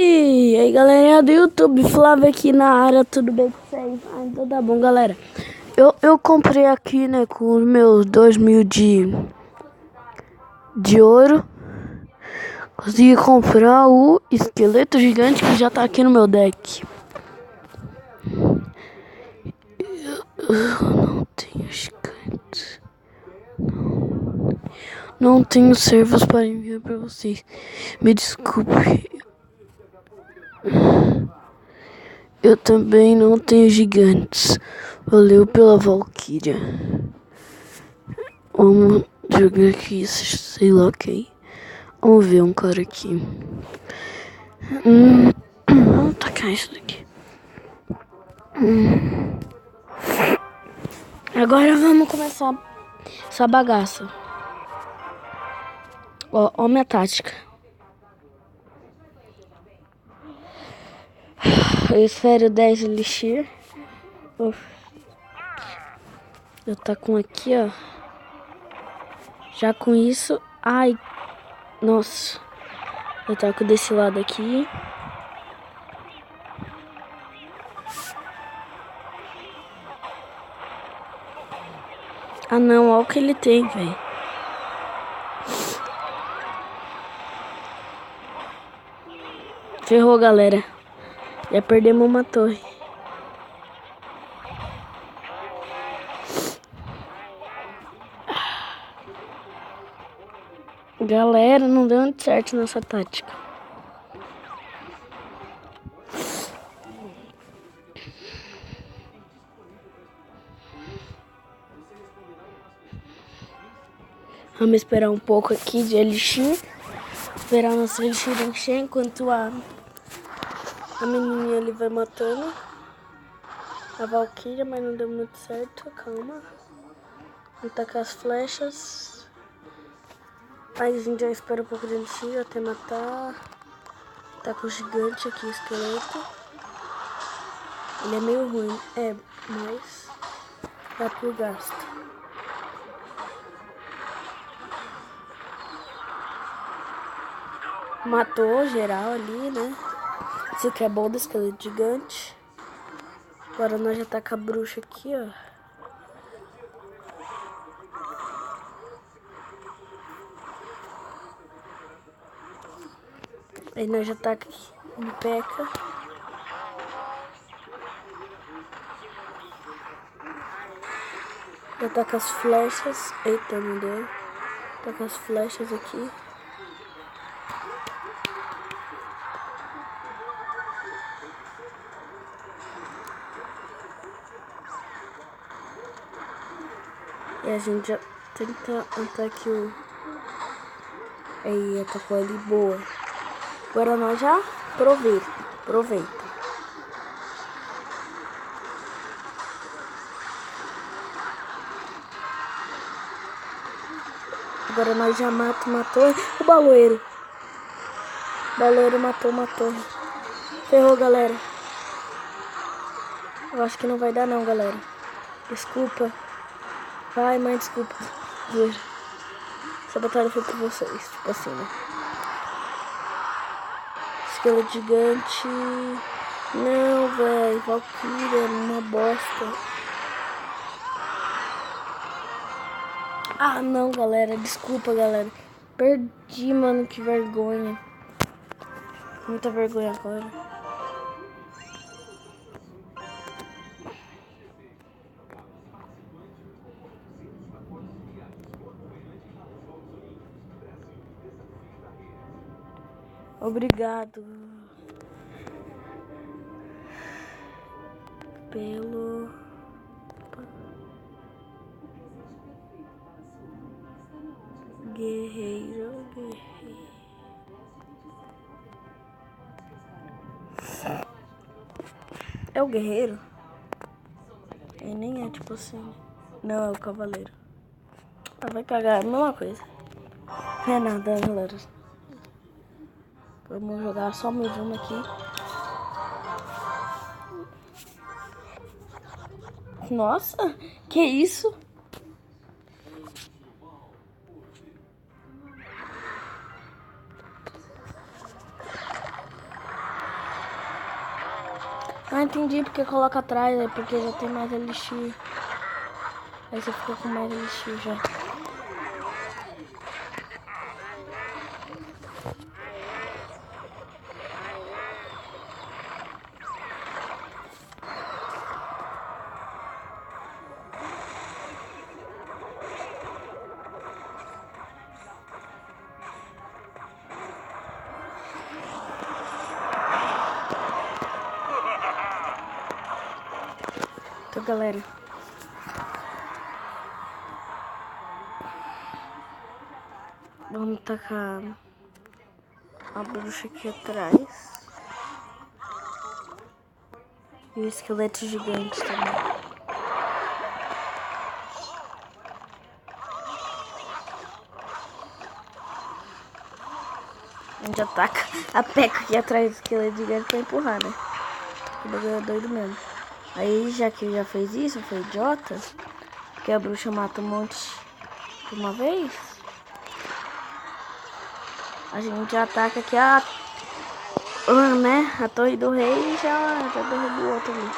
E aí galerinha do YouTube, Flávio aqui na área, tudo bem com vocês? Então tá bom, galera. Eu comprei aqui, né, com os meus 2.000 de ouro. Consegui comprar o esqueleto gigante que já tá aqui no meu deck. Eu não tenho gigante. Não tenho servos para enviar pra vocês. Me desculpe. Eu também não tenho gigantes. Valeu pela Valkyria. Vamos jogar aqui, sei lá quem. Vamos ver um cara aqui. Vamos tacar isso daqui. Agora vamos começar essa bagaça. Ó minha tática. Eu esfero 10 elixir. Eu taco aqui, ó. Já com isso... Ai, nossa. Eu taco desse lado aqui. Ah não, olha o que ele tem, velho. Ferrou, galera. Já perdemos uma torre. Galera, não deu muito certo nessa tática. Vamos esperar um pouco aqui de elixir. Esperar nosso elixir encher enquanto a menininha ali vai matando a Valkyria, mas não deu muito certo. Calma. Vou tacar as flechas. Aí a gente já espera um pouco de elixir até matar. Tá com o gigante aqui, o esqueleto. Ele é meio ruim, mas dá pro gasto. Matou geral ali, né? Isso aqui é bom do esqueleto gigante. Agora nós já tá com a bruxa aqui, ó. Aí nós já tá aqui em P.E.K.K.A. Já tá com as flechas. Eita, não deu. Tá com as flechas aqui. E a gente já tenta matar aqui o... Aí, atacou ali, boa. Agora nós já aproveita. Agora nós já matou o baloeiro. O baloeiro matou uma torre. Ferrou, galera. Eu acho que não vai dar não, galera. Desculpa. Vai, mãe, desculpa. Essa batalha foi por vocês, tipo assim, né? Esqueleto gigante. Não, velho. Valkyria, uma bosta. Ah, não, galera. Desculpa, galera. Perdi, mano. Que vergonha. Muita vergonha agora. Obrigado pelo guerreiro. É o guerreiro? Ele nem é tipo assim. Não, é o cavaleiro. Ah, vai cagar, é a mesma coisa. Não é nada, galera. Vamos jogar só mais uma aqui. Nossa, que isso? Ah, entendi porque coloca atrás, é porque já tem mais elixir. Aí você fica com mais elixir já. Então, galera, vamos tacar a bruxa aqui atrás. E o esqueleto gigante também. A gente ataca a peca aqui atrás do esqueleto gigante pra empurrar, né? O bagulho é doido mesmo. Aí, já que já fez isso, foi idiota. Porque a bruxa mata um monte de uma vez. A gente ataca aqui né? A torre do rei e já derruba o outro ali.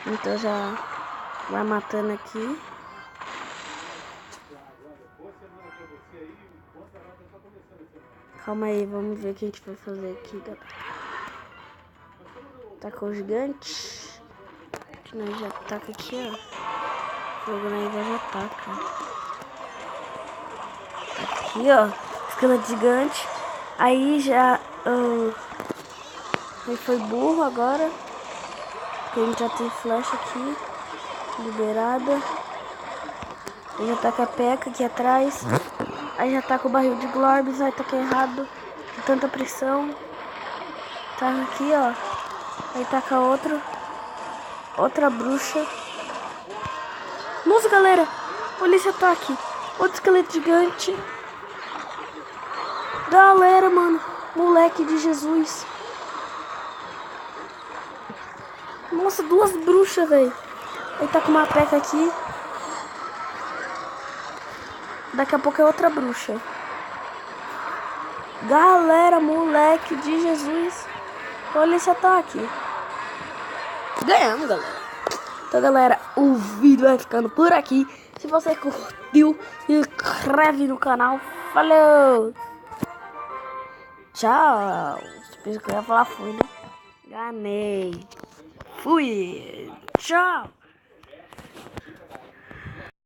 Então já vai matando aqui. Calma aí, vamos ver o que a gente vai fazer aqui, galera. Tacou o gigante. Que nós já taca aqui, ó. Fogo na Iva já taca. Tá aqui, ó. Esqueleto gigante. Aí já... Aí foi burro agora. Porque a gente já tem flecha aqui. Liberada. Aí já taca a peca aqui atrás. Aí já tá com o barril de Glorbs, aí taca errado, de tanta pressão. Tá aqui, ó. Aí taca outra bruxa. Nossa, galera, olha esse ataque. Outro esqueleto gigante. Galera, mano, moleque de Jesus. Nossa, duas bruxas, velho. Aí tá com uma peca aqui. Daqui a pouco é outra bruxa. Galera, moleque de Jesus. Olha esse ataque. Ganhamos, galera. Então, galera, o vídeo vai ficando por aqui. Se você curtiu, se inscreve no canal. Falou. Tchau. Se eu ia falar fui, né? Ganhei. Fui. Tchau.